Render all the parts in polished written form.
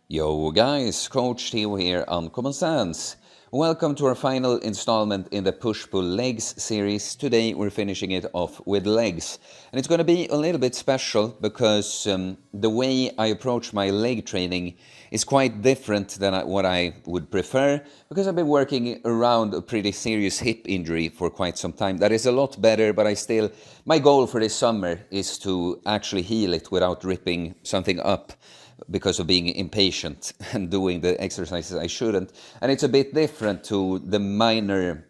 Yo guys, Coach Theo here on Common Sense. Welcome to our final installment in the push-pull legs series. Today we're finishing it off with legs. And it's going to be a little bit special because the way I approach my leg training is quite different than what I would prefer, because I've been working around a pretty serious hip injury for quite some time. That is a lot better, but my goal for this summer is to actually heal it without ripping something up because of being impatient and doing the exercises I shouldn't. And it's a bit different to the minor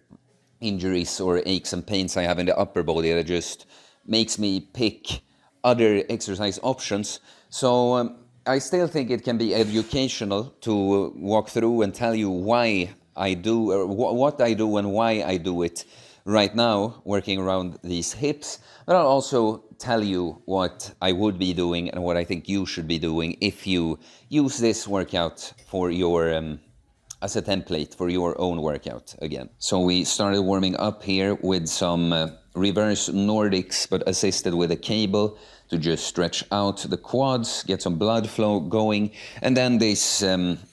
injuries or aches and pains I have in the upper body that just makes me pick other exercise options. So I still think it can be educational to walk through and tell you why I do, or what I do and why I do it right now, working around these hips. But I'll also tell you what I would be doing and what I think you should be doing if you use this workout for your as a template for your own workout again. So we started warming up here with some reverse Nordics, but assisted with a cable to just stretch out the quads, get some blood flow going. And then this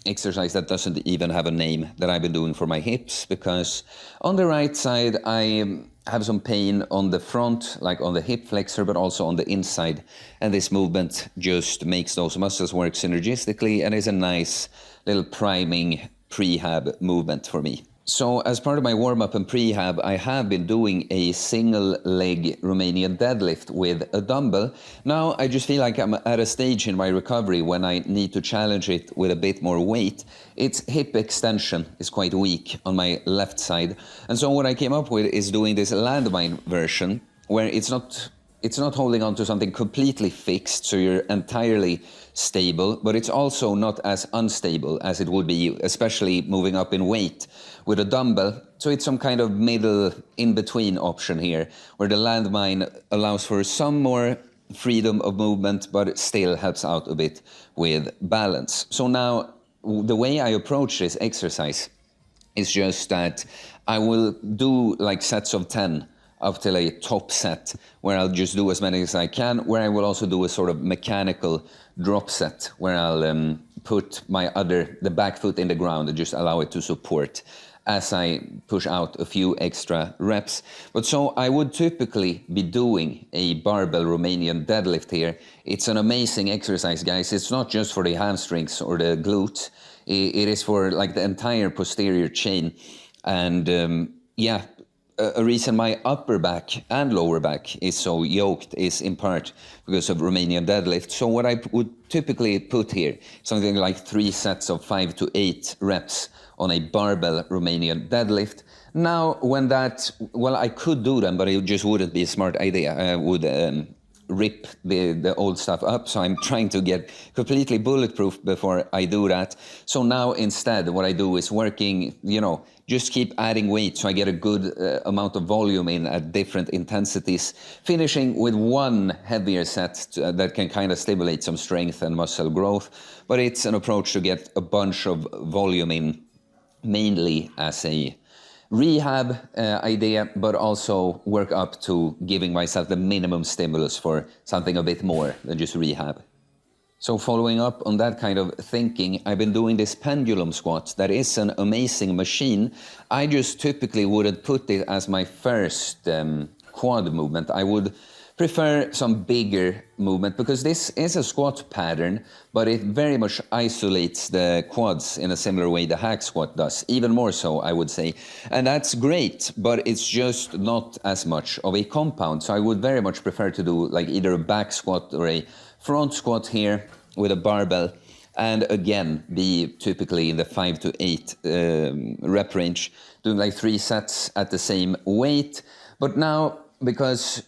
exercise that doesn't even have a name that I've been doing for my hips, because on the right side I have some pain on the front, like on the hip flexor, but also on the inside. And this movement just makes those muscles work synergistically and is a nice little priming prehab movement for me. So as part of my warm-up and prehab, I have been doing a single leg Romanian deadlift with a dumbbell. Now I just feel like I'm at a stage in my recovery when I need to challenge it with a bit more weight. Its hip extension is quite weak on my left side. And so what I came up with is doing this landmine version, where it's not holding on to something completely fixed, so you're entirely stable, but it's also not as unstable as it would be, especially moving up in weight with a dumbbell. So it's some kind of middle in-between option here, where the landmine allows for some more freedom of movement, but it still helps out a bit with balance. So now, the way I approach this exercise is just that I will do like sets of 10 up till a top set, where I'll just do as many as I can, where I will also do a sort of mechanical drop set, where I'll put the back foot in the ground and just allow it to support as I push out a few extra reps. But so I would typically be doing a barbell Romanian deadlift here. It's an amazing exercise, guys. It's not just for the hamstrings or the glutes. It is for like the entire posterior chain. And yeah, a reason my upper back and lower back is so yoked is in part because of Romanian deadlift. So what I would typically put here, something like 3 sets of 5 to 8 reps on a barbell Romanian deadlift. Now, I could do them, but it just wouldn't be a smart idea. I would rip the old stuff up, so I'm trying to get completely bulletproof before I do that. So now instead what I do is working, just keep adding weight so I get a good amount of volume in at different intensities, finishing with one heavier set that can kind of stimulate some strength and muscle growth. But it's an approach to get a bunch of volume in, mainly as a rehab idea, but also work up to giving myself the minimum stimulus for something a bit more than just rehab. So following up on that kind of thinking, I've been doing this pendulum squat. That is an amazing machine. I just typically wouldn't put it as my first quad movement. I would prefer some bigger movement, because this is a squat pattern, but it very much isolates the quads in a similar way the hack squat does, even more so, I would say. And that's great, but it's just not as much of a compound. So I would very much prefer to do like either a back squat or a front squat here with a barbell, and again be typically in the 5 to 8 rep range, doing like 3 sets at the same weight. But now, because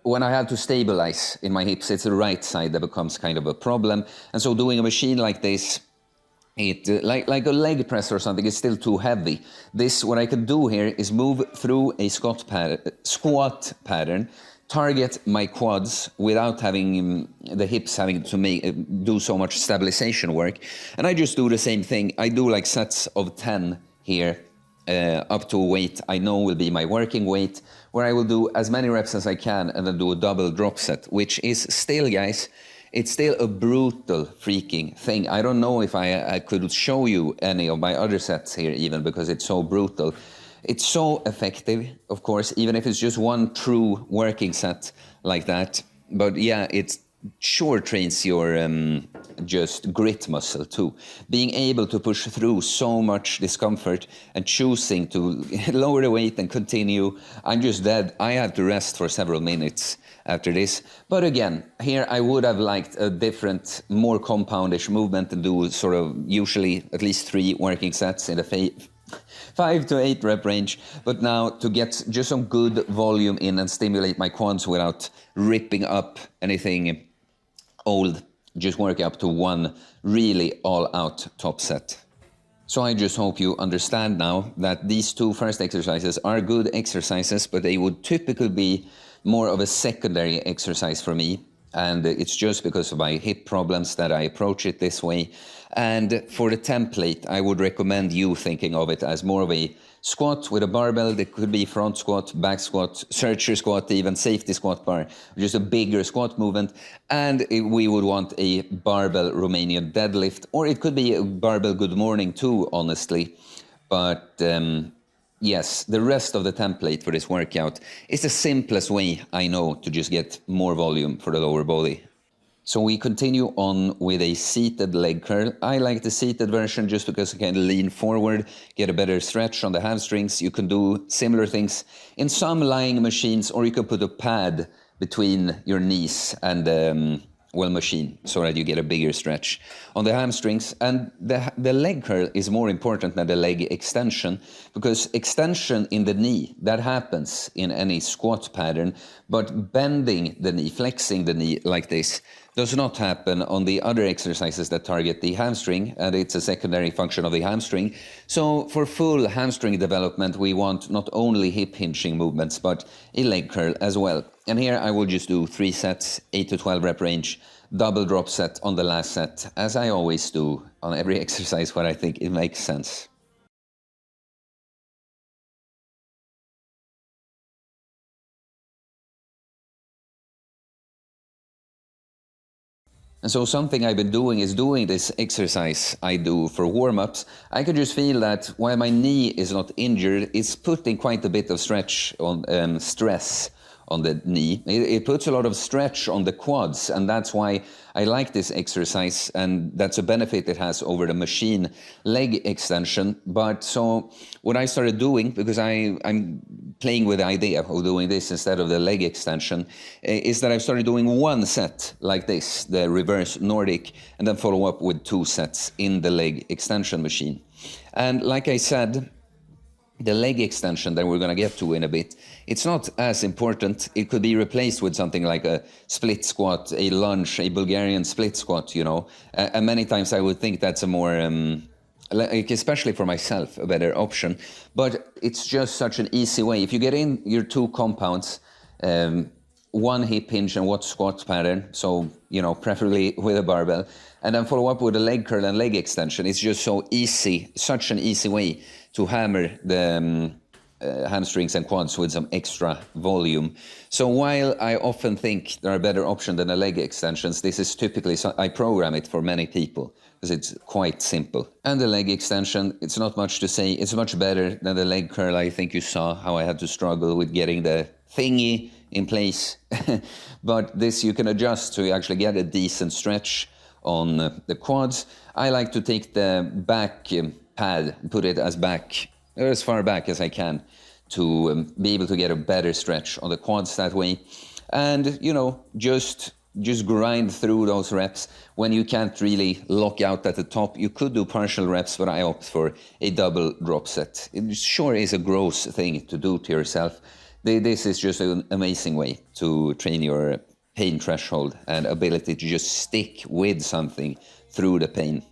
when I have to stabilize in my hips, it's the right side that becomes kind of a problem. And so doing a machine like this, like a leg press or something, is still too heavy. What I can do here is move through a squat pattern, target my quads without having the hips having to do so much stabilization work. And I just do the same thing. I do like sets of 10 here, up to a weight I know will be my working weight, where I will do as many reps as I can and then do a double drop set, which is still, guys, it's still a brutal freaking thing. I don't know if I could show you any of my other sets here even, because it's so brutal. It's so effective, of course, even if it's just one true working set like that. But yeah, it sure trains your just grit muscle too. Being able to push through so much discomfort and choosing to lower the weight and continue. I'm just dead. I have to rest for several minutes after this. But again, here I would have liked a different, more compoundish movement and do sort of usually at least 3 working sets in the 5 to 8 rep range, but now to get just some good volume in and stimulate my quads without ripping up anything old, just work up to one really all-out top set. So I just hope you understand now that these 2 first exercises are good exercises, but they would typically be more of a secondary exercise for me. And it's just because of my hip problems that I approach it this way. And for the template, I would recommend you thinking of it as more of a squat with a barbell. That could be front squat, back squat, searcher squat, even safety squat bar, just a bigger squat movement. And we would want a barbell Romanian deadlift, or it could be a barbell good morning too, honestly. But yes, the rest of the template for this workout is the simplest way I know to just get more volume for the lower body. So we continue on with a seated leg curl. I like the seated version just because you can lean forward, get a better stretch on the hamstrings. You can do similar things in some lying machines, or you can put a pad between your knees and the machine so that you get a bigger stretch on the hamstrings. And the leg curl is more important than the leg extension, because extension in the knee, that happens in any squat pattern, but bending the knee, flexing the knee like this, does not happen on the other exercises that target the hamstring, and it's a secondary function of the hamstring. So for full hamstring development, we want not only hip hinging movements, but a leg curl as well. And here I will just do 3 sets, 8 to 12 rep range, double drop set on the last set, as I always do on every exercise where I think it makes sense. And so something I've been doing is doing this exercise I do for warm-ups. I can just feel that while my knee is not injured, it's putting quite a bit of stress on the knee. It puts a lot of stretch on the quads, and that's why I like this exercise, and that's a benefit it has over the machine leg extension. But so what I started doing, because I'm playing with the idea of doing this instead of the leg extension, is that I started doing 1 set like this, the reverse Nordic, and then follow up with 2 sets in the leg extension machine. And like I said, the leg extension that we're going to get to in a bit, it's not as important. It could be replaced with something like a split squat, a lunge, a Bulgarian split squat, you know. And many times I would think that's a more, like, especially for myself, a better option. But it's just such an easy way. If you get in your 2 compounds, 1 hip hinge and 1 squat pattern, so, you know, preferably with a barbell, and then follow up with a leg curl and leg extension. It's just so easy, such an easy way to hammer the hamstrings and quads with some extra volume. So while I often think there are better options than the leg extensions, this is typically, I program it for many people because it's quite simple. And the leg extension, it's not much to say. It's much better than the leg curl. I think you saw how I had to struggle with getting the thingy in place. But this you can adjust so you actually get a decent stretch on the quads. I like to take the back pad, put it as far back as I can to be able to get a better stretch on the quads that way. And, you know, just grind through those reps. When you can't really lock out at the top, you could do partial reps, but I opt for a double drop set. It sure is a gross thing to do to yourself. This is just an amazing way to train your pain threshold and ability to just stick with something through the pain.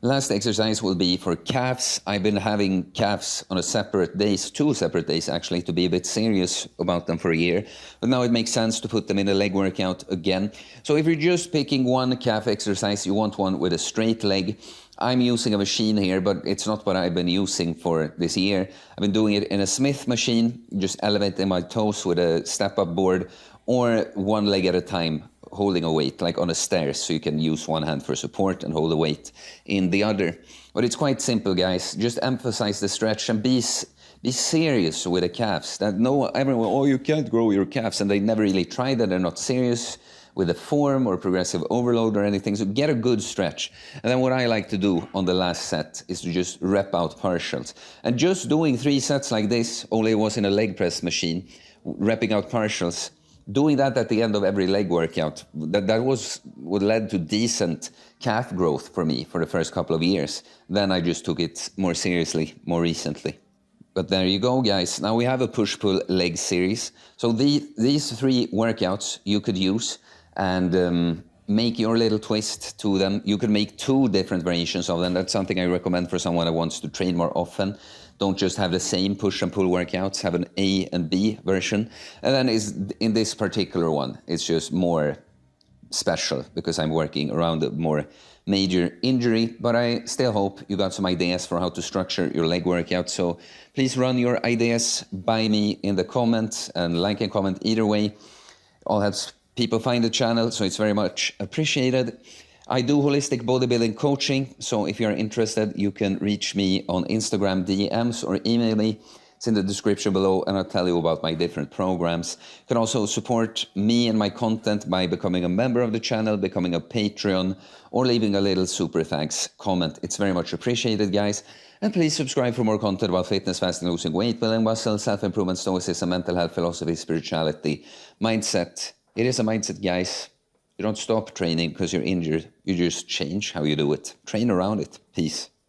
Last exercise will be for calves. I've been having calves on 2 separate days actually, to be a bit serious about them for a year. But now it makes sense to put them in a leg workout again. So if you're just picking 1 calf exercise, you want one with a straight leg. I'm using a machine here, but it's not what I've been using for this year. I've been doing it in a Smith machine, just elevating my toes with a step-up board, or 1 leg at a time holding a weight, like on a stairs, so you can use one hand for support and hold the weight in the other. But it's quite simple, guys. Just emphasize the stretch and be serious with the calves. That everyone, oh, you can't grow your calves, and they never really try that. They're not serious with the form or progressive overload or anything. So get a good stretch. And then what I like to do on the last set is to just rep out partials. And just doing 3 sets like this, only it was in a leg press machine, repping out partials, doing that at the end of every leg workout, that was what led to decent calf growth for me for the first couple of years. Then I just took it more seriously more recently. But there you go, guys. Now we have a push-pull leg series. So these 3 workouts you could use and make your little twist to them. You can make 2 different variations of them. That's something I recommend for someone that wants to train more often. Don't just have the same push and pull workouts, have an A and B version. And then in this particular one, it's just more special because I'm working around a more major injury, but I still hope you got some ideas for how to structure your leg workout. So please run your ideas by me in the comments and like and comment either way. All helps people find the channel, so it's very much appreciated. I do holistic bodybuilding coaching, so if you're interested, you can reach me on Instagram DMs or email me. It's in the description below, and I'll tell you about my different programs. You can also support me and my content by becoming a member of the channel, becoming a Patreon, or leaving a little super thanks comment. It's very much appreciated, guys. And please subscribe for more content about fitness, fasting, losing weight, building muscle, self-improvement, stoicism, mental health, philosophy, spirituality, mindset. It is a mindset, guys. You don't stop training because you're injured. You just change how you do it. Train around it. Peace.